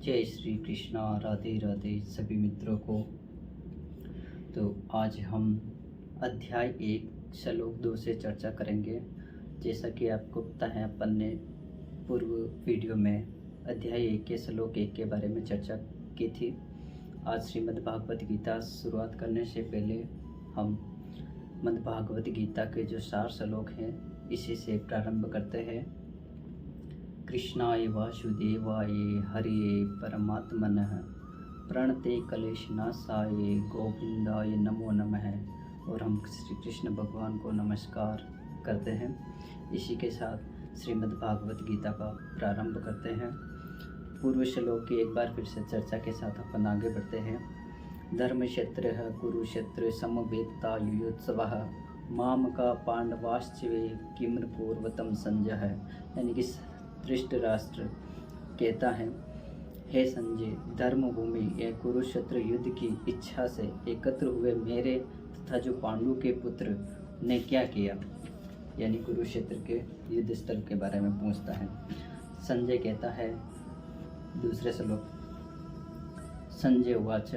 जय श्री कृष्णा। राधे राधे सभी मित्रों को। तो आज हम अध्याय 1 श्लोक 2 से चर्चा करेंगे। जैसा कि आपको पता है, अपन ने पूर्व वीडियो में अध्याय 1 के श्लोक 1 के बारे में चर्चा की थी। आज श्रीमद् भागवत गीता शुरुआत करने से पहले हम मद् भागवत गीता के जो 4 श्लोक हैं इसी से प्रारंभ करते हैं। कृष्णाय वासुदेवाय हरिये परमात्मनः प्रणते क्लेशनाशाय गोविंदाय नमो नमः। और हम श्री कृष्ण भगवान को नमस्कार करते हैं। इसी के साथ श्रीमद् भागवत गीता का प्रारंभ करते हैं। पूर्व श्लोक की एक बार फिर से चर्चा के साथ अपन आगे बढ़ते हैं। धर्मक्षेत्र कुरुक्षेत्र समवेत्ता युयोत्सवः माम का पांडवाश्चवे किम्र पूर्वतम संजय। यानी कि धृतराष्ट्र कहता है, हे संजय, धर्मभूमि या कुरुक्षेत्र युद्ध की इच्छा से एकत्र हुए मेरे तथा जो पांडु के पुत्र ने क्या किया, यानी कुरुक्षेत्र के युद्ध स्थल के बारे में पूछता है। संजय कहता है, दूसरे श्लोक, संजय उवाच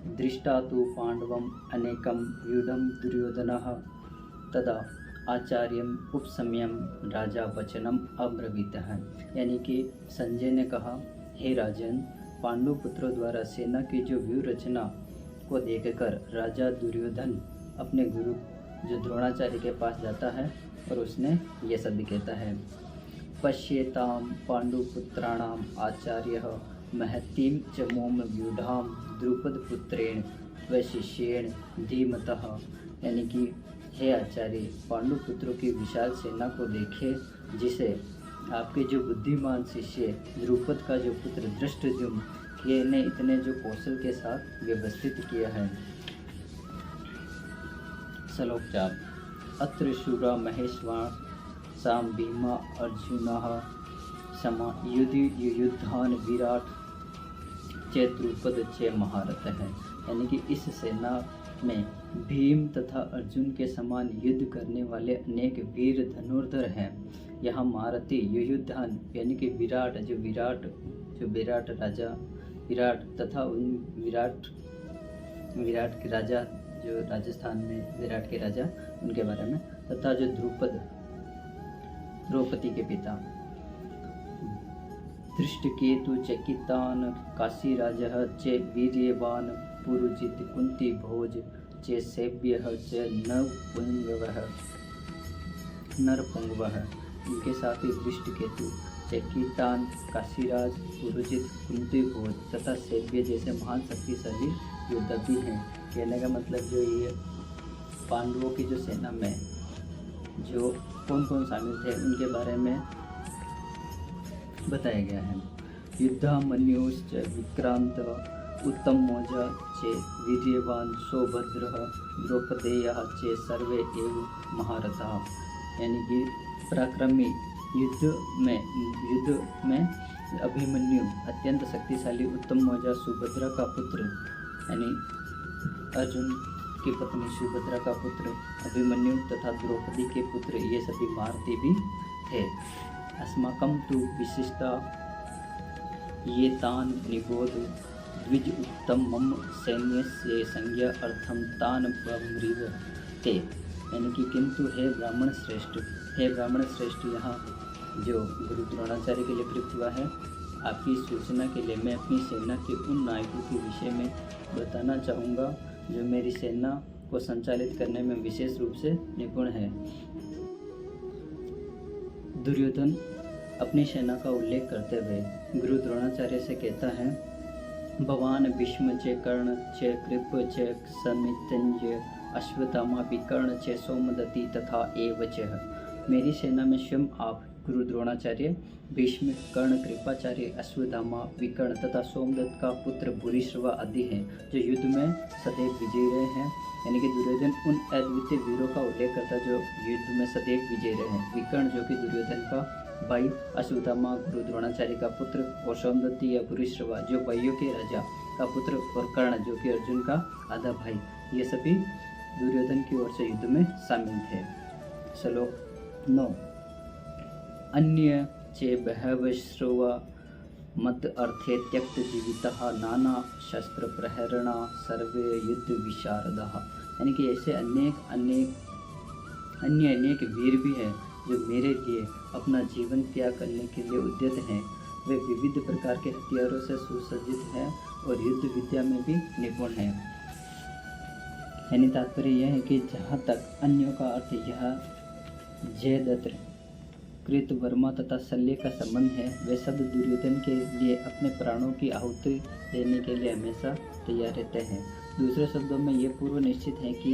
दृष्टा तु पांडवम अनेकम व्यूढ़म दुर्योधनः तदा आचार्यम उपसमयम राजा वचनम अब्रवीत है। यानी कि संजय ने कहा, हे राजन, पांडु पुत्रों द्वारा सेना की जो व्यूह रचना को देखकर राजा दुर्योधन अपने गुरु जो द्रोणाचार्य के पास जाता है और उसने यह शब्द कहता है, पश्येताम पांडुपुत्राणाम आचार्यः महतीम च मोम व्यूढ़ाम द्रुपद पुत्रेण व शिष्येण धीमतः। यानी कि हे आचार्य, पांडु पुत्रों की विशाल सेना को देखे, जिसे आपके जो बुद्धिमान शिष्य द्रुपद का जो पुत्र धृष्टद्युम्न ने इतने जो कौशल के साथ व्यवस्थित किया है। श्लोक 4 अत्र शूरा महेश्वर साम भीमा अर्जुनः समा युयुद्धान विराट चे द्रुपद चे महारथ है। यानी कि इस सेना में भीम तथा अर्जुन के समान युद्ध करने वाले अनेक वीर धनुर्धर हैं। यहाँ महारथी युयुद्धान यानी कि विराट राजा विराट तथा उन विराट के राजा जो राजस्थान में विराट के राजा उनके बारे में, तथा जो द्रौपदी के पिता धृष्टकेतु चकितान काशीराजः चे वीर्यवान पुरुजित कुंती भोज चे सेव्यः च नरपुंगवः। इनके साथ ही धृष्टकेतु चकितान काशीराज पुरुजित कुंती भोज तथा सेव्य जैसे महान शक्तिशाली योद्धा भी हैं। कहने का मतलब जो ये पांडवों की जो सेना में जो कौन कौन शामिल थे उनके बारे में बताया गया है। युद्धामन्युश्च विक्रांत उत्तम मौजा चे वीर्यवान सौभद्र द्रौपदेयः चे सर्वे एव महारथः। यानी कि पराक्रमी युद्ध में अभिमन्यु अत्यंत शक्तिशाली, उत्तम मौजा सुभद्रा का पुत्र यानी अर्जुन की पत्नी सुभद्रा का पुत्र अभिमन्यु तथा द्रौपदी के पुत्र ये सभी महारथी भी थे। अस्माकं तु विशिष्टा ये तान निबोध द्विज उत्तमम सैन्यस्य संज्ञा अर्थम तान ब्रह्मरीव ते। यानी कि किंतु हे ब्राह्मण श्रेष्ठ, यहाँ जो गुरु द्रोणाचार्य के लिए प्रयुक्त हुआ है, आपकी सूचना के लिए मैं अपनी सेना के उन नायकों के विषय में बताना चाहूँगा जो मेरी सेना को संचालित करने में विशेष रूप से निपुण है। दुर्योधन अपनी सेना का उल्लेख करते हुए गुरु द्रोणाचार्य से कहता है, भवान भीष्म चे कर्ण चे कृप चे समितंजय अश्वत्थामा विकर्ण चे सोमदत्ति तथा एव च। मेरी सेना में स्वयं आप गुरु द्रोणाचार्य, भीष्म, कर्ण, कृपाचार्य, अश्वत्थामा, विकर्ण तथा सोमदत्त का पुत्र भूरिश्रवा आदि हैं जो युद्ध में सदैव विजयी रहे हैं। यानी कि दुर्योधन उन अद्वितीय वीरों का उल्लेख करता जो युद्ध में सदैव विजयी रहे हैं। विकर्ण जो कि दुर्योधन का भाई, अश्वत्थामा गुरु द्रोणाचार्य का पुत्र, और सोमदत्ति या भूरिश्रवा जो भाइयों के राजा का पुत्र, और कर्ण जो कि अर्जुन का आधा भाई, ये सभी दुर्योधन की ओर से युद्ध में शामिल थे। श्लोक 9 अन्य चे बहवश्रवा मत अर्थे त्यक्त जीवितः नाना शस्त्र प्रहरणा सर्वे युद्ध विशारदः। यानी कि ऐसे अनेक वीर भी हैं जो मेरे लिए अपना जीवन त्याग करने के लिए उद्यत हैं। वे विविध प्रकार के हथियारों से सुसज्जित हैं और युद्ध विद्या में भी निपुण हैं। यानी तात्पर्य यह है कि जहाँ तक अन्यों का अर्थ यह जयद्रथ, कृतवर्मा तथा शल्य का संबंध है, वे सब दुर्योधन के लिए अपने प्राणों की आहुति देने के लिए हमेशा तैयार रहते हैं। दूसरे शब्दों में ये पूर्व निश्चित है कि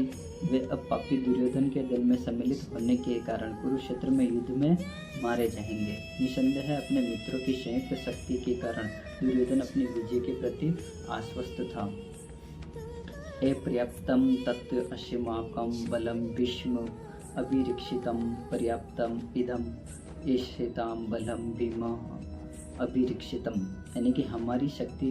वे अब पापी दुर्योधन के दल में सम्मिलित होने के कारण कुरुक्षेत्र में युद्ध में मारे जाएंगे। निसंदेह अपने मित्रों की संयुक्त शक्ति के कारण दुर्योधन अपनी विजय के प्रति आश्वस्त था। पर्याप्तम तत् अश्माकं बलम भीष्म अभिरक्षितम पर्याप्तम इदम ईशिताम बलम भीम अभिरक्षितम। यानी कि हमारी शक्ति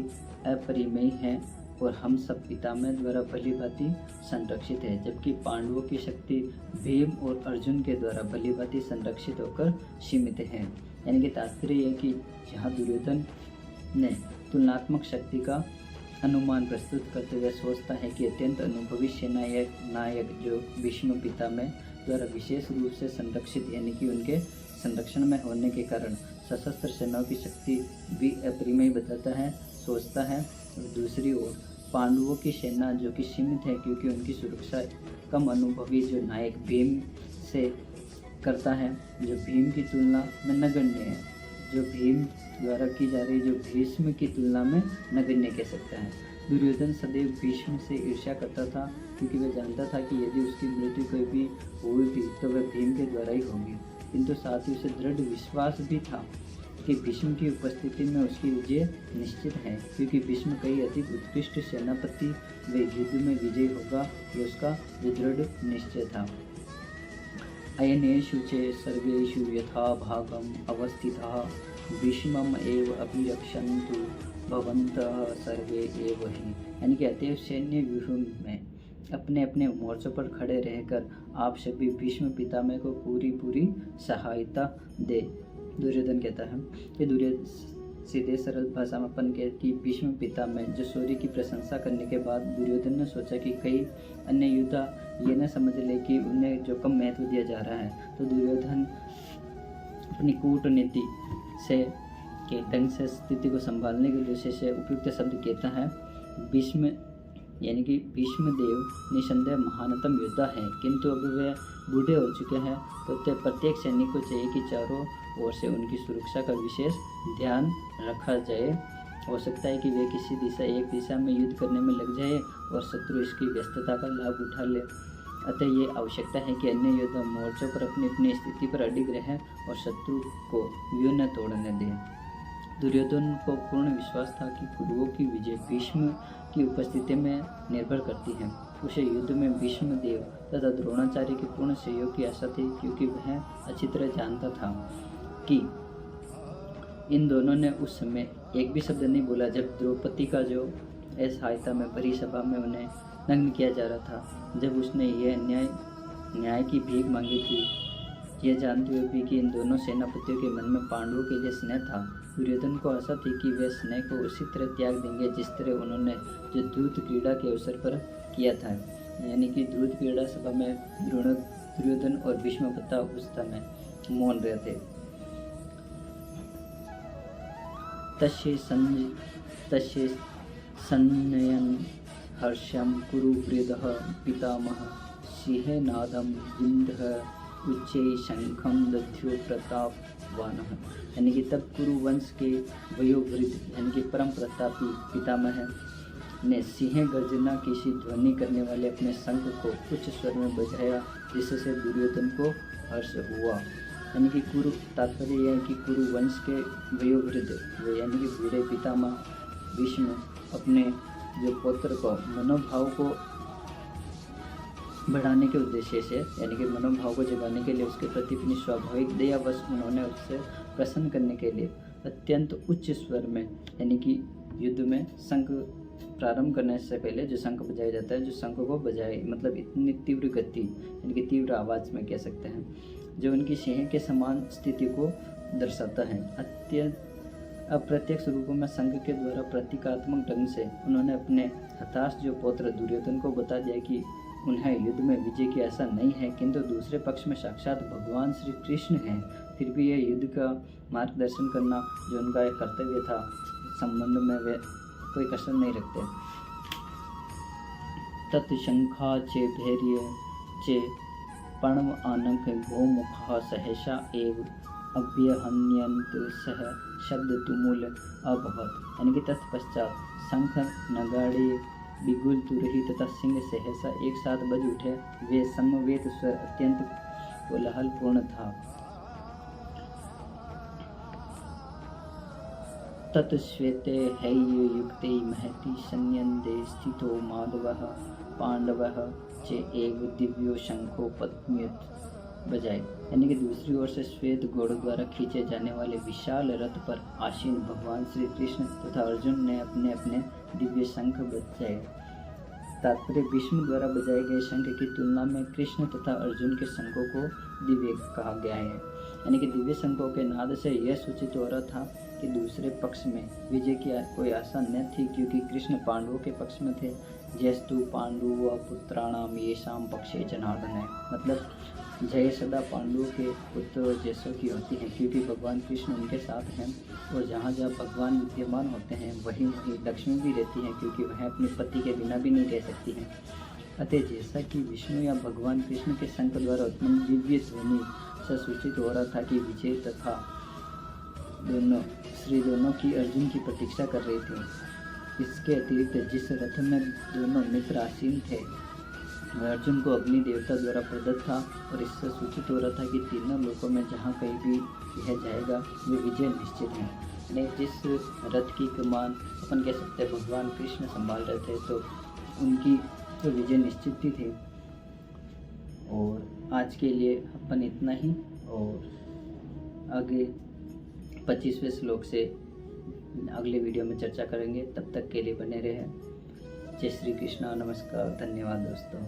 अपरिमेय है और हम सब पितामह द्वारा भली भांति संरक्षित है, जबकि पांडवों की शक्ति भीम और अर्जुन के द्वारा भली भांति संरक्षित होकर सीमित है। यानी कि तात्पर्य है कि जहाँ दुर्योधन ने तुलनात्मक शक्ति का अनुमान प्रस्तुत करते हुए सोचता है कि अत्यंत अनुभवी सेना नायक जो भीष्म पितामह द्वारा विशेष रूप से संरक्षित यानी कि उनके संरक्षण में होने के कारण सशस्त्र सेनाओं की शक्ति भी अपरिमेय बताता है, सोचता है। और दूसरी ओर पांडवों की सेना जो कि सीमित है क्योंकि उनकी सुरक्षा कम अनुभवी जो नायक भीम से करता है, जो भीम की तुलना में नगण्य है, जो भीम द्वारा की जा रही जो भीष्म की तुलना में नगण्य कह सकता है। दुर्योधन सदैव भीष्म से ईर्ष्या करता था क्योंकि वह जानता था कि यदि उसकी मृत्यु कोई भी हुई भी तो वह भीम के द्वारा ही होगी, किंतु साथ ही उसे दृढ़ विश्वास भी था कि भीष्म की उपस्थिति में उसकी विजय निश्चित है, क्योंकि भीष्म कई अधिक उत्कृष्ट सेनापति व युद्ध में विजयी होगा, ये उसका दृढ़ निश्चय था। अयनेषु च सर्वेषु यथा भागम अवस्थितः भीष्मम् एव अभिरक्षन्तु भवन्तः सर्वे एव हि। यानी कि अतएव सैन्य व्यूह में अपने अपने मोर्चों पर खड़े रहकर आप सभी भीष्म पितामह को पूरी सहायता दे। दुर्योधन कहता है कि दुर्योधन सीधे सरल भाषा में अपन कह कि भीष्म पितामह जो शौर्य की प्रशंसा करने के बाद दुर्योधन ने सोचा कि कई अन्य योद्धा ये न समझ ले कि उन्हें जो कम महत्व दिया जा रहा है, तो दुर्योधन अपनी कूटनीति से के ढंग से स्थिति को संभालने के लिए से उपयुक्त शब्द कहता है। भीष्म यानी कि भीष्म देव निसंदेह महानतम योद्धा है, किंतु अब वे बूढ़े हो चुके हैं, तो प्रत्येक सैनिक को चाहिए कि चारों ओर से उनकी सुरक्षा का विशेष ध्यान रखा जाए। हो सकता है कि वे किसी एक दिशा में युद्ध करने में लग जाए और शत्रु इसकी व्यस्तता का लाभ उठा ले। अतः ये आवश्यकता है कि अन्य योद्धा मोर्चों पर अपनी अपनी स्थिति पर अडिग रहें और शत्रु को व्यूह न तोड़ने दें। दुर्योधन को पूर्ण विश्वास था कि कुरुओं की विजय भीष्म की उपस्थिति में निर्भर करती है। उसे युद्ध में भीष्म देव तथा द्रोणाचार्य के पूर्ण सहयोग की आशा थी, क्योंकि वह अच्छी तरह जानता था कि इन दोनों ने उस समय एक भी शब्द नहीं बोला जब द्रौपदी का जो असहायता में भरी सभा में उन्हें नग्न किया जा रहा था, जब उसने यह न्याय की भीख मांगी थी, यह जानते हुए भी कि इन दोनों सेनापतियों के मन में पांडवों के लिए स्नेह था। दुर्योधन को आशा थी कि वे स्नेह को उसी तरह त्याग देंगे जिस तरह उन्होंने जो द्रुत क्रीड़ा के अवसर पर किया था। यानी कि द्रुत क्रीड़ा सभा में दुर्योधन और भीष्म पिता उस समय मौन रहे थे। तस्य सन्नयन हर्षम कुरु प्रियदः पितामह सिंहनादम विंदः उच्चै शंखम दध्यो प्रतापवानः। यानी कि तब कुरु वंश के वयोवृद्ध यानी कि परम प्रतापी पितामह ने सिंह गर्जना की सी ध्वनि करने वाले अपने शंख को उच्च स्वर में बजाया, जिससे दुर्योधन को हर्ष हुआ। यानी कि कुरु तात्पर्य यह है कि कुरु वंश के वयोवृद्ध यानी कि बूढ़े पितामह भीष्म अपने जो पुत्र को मनोभाव को बढ़ाने के उद्देश्य से यानी कि मनोभाव को जगाने के लिए उसके प्रति अपनी स्वाभाविक दयावश उन्होंने उससे प्रसन्न करने के लिए अत्यंत उच्च स्वर में यानी कि युद्ध में शंख प्रारंभ करने से पहले जो शंख बजाया जाता है, जो शंख को बजाए मतलब इतनी तीव्र गति यानी कि तीव्र आवाज़ में कह सकते हैं, जो उनकी सिंह के समान स्थिति को दर्शाता है। अप्रत्यक्ष रूपों में संघ के द्वारा प्रतीकात्मक ढंग से उन्होंने अपने हताश जो पौत्र दुर्योधन को बता दिया कि उन्हें युद्ध में विजय की आशा नहीं है, किंतु दूसरे पक्ष में साक्षात भगवान श्री कृष्ण हैं। फिर भी यह युद्ध का मार्गदर्शन करना जो उनका एक कर्तव्य था, संबंध में वे कोई कसर नहीं रखते। तत्शंखा चे धैर्य चे प्रणव आनक गोमुखा सहसा एव अभ्यहन्यंत सह शब्द तुमुल अभवत, यानी कि तत्पश्चात शंख नगाड़े बिगुल तुरही तथा सिंह सहसा एक साथ बज उठे। वे समवेत स्वर अत्यंत कोलाहलपूर्ण था। तत्श्वेते हैय युक्ते महति संयन्दे स्थितो माधवः पांडवः चे एव दिव्यो शंखो पद्म्युत बजाए, यानी कि दूसरी ओर से श्वेत घोड़ों द्वारा खींचे जाने वाले विशाल रथ पर आसीन भगवान श्री कृष्ण तथा अर्जुन ने अपने अपने दिव्य शंख बजाए। तात्पर्य भीष्म द्वारा बजाए गए शंख की तुलना में कृष्ण तथा अर्जुन के शंखों को दिव्य कहा गया है, यानी कि दिव्य शंखों के नाद से यह सूचित हो रहा था कि दूसरे पक्ष में विजय की कोई आशा न थी, क्योंकि कृष्ण पांडवों के पक्ष में थे। जयस्तु पांडु पुत्राणाम येषाम पक्षे जनार्दन है, मतलब जय सदा पांडवों के पुत्र और जैसों की होती है, क्योंकि भगवान कृष्ण उनके साथ हैं और जहाँ जहाँ भगवान विद्यमान होते हैं वहीं वहीं लक्ष्मी भी रहती हैं, क्योंकि वह अपने पति के बिना भी नहीं रह सकती हैं। अतः जैसा कि विष्णु या भगवान कृष्ण के शंख द्वारा उत्पन्न दिव्य ध्वनि से सूचित हो रहा था कि विजय तथा दोनों की अर्जुन की प्रतीक्षा कर रही थी। इसके अतिरिक्त जिस रथ में दोनों मित्र आसीन थे वह अर्जुन को अग्नि देवता द्वारा प्रदत्त था, और इससे सूचित हो रहा था कि तीनों लोकों में जहाँ कहीं भी यह जाएगा वे विजय निश्चित है। यानी जिस रथ की कमान अपन कह सकते हैं भगवान कृष्ण संभाल रहे थे, तो उनकी तो विजय निश्चित ही थी। और आज के लिए अपन इतना ही, और आगे 25वें श्लोक से अगले वीडियो में चर्चा करेंगे। तब तक के लिए बने रहे। जय श्री कृष्ण, नमस्कार, धन्यवाद दोस्तों।